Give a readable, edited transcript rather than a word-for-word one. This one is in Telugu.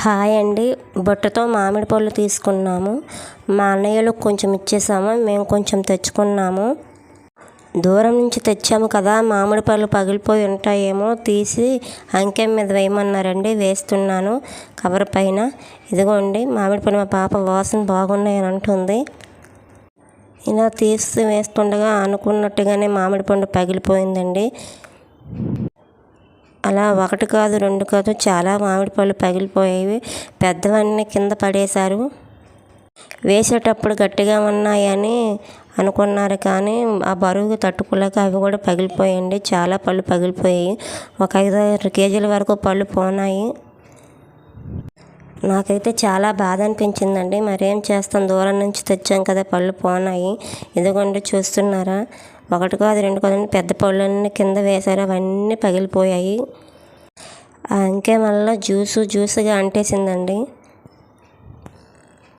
హాయ్ అండి. బుట్టతో మామిడి పళ్ళు తీసుకున్నాము. మా అన్నయ్యలకు కొంచెం ఇచ్చేసాము, మేము కొంచెం తెచ్చుకున్నాము. దూరం నుంచి తెచ్చాము కదా, మామిడి పళ్ళు పగిలిపోయి ఉంటాయేమో తీసి అంకెం మీద వేయమన్నారండి. వేస్తున్నాను కవర్ పైన. ఇదిగోండి మామిడి పళ్ళు. మా పాప వాసన బాగున్నాయని అంటుంది. ఇలా తీసి వేస్తుండగా అనుకున్నట్టుగానే మామిడి పండు పగిలిపోయిందండి. అలా ఒకటి కాదు, రెండు కాదు, చాలా మామిడి పళ్ళు పగిలిపోయేవి. పెద్దవన్నీ కింద పడేశారు. వేసేటప్పుడు గట్టిగా ఉన్నాయని అనుకున్నారు, కానీ ఆ బరువుకి తట్టుకోలేక అవి కూడా పగిలిపోయాయండి. చాలా పళ్ళు పగిలిపోయాయి. ఒక 5-6 కేజీల వరకు పళ్ళు పోనాయి. నాకైతే చాలా బాధ అనిపించిందండి. మరేం చేస్తాం, దూరం నుంచి తెచ్చాం కదా, పళ్ళు పోనాయి. ఇదిగోండి చూస్తున్నారా, ఒకటి కాదు, రెండు కాదు, పెద్ద పళ్ళన్నీ కింద వేశారు, అవన్నీ పగిలిపోయాయి. ఆ అంకె వల్ల జ్యూసుగా అంటేసిందండి.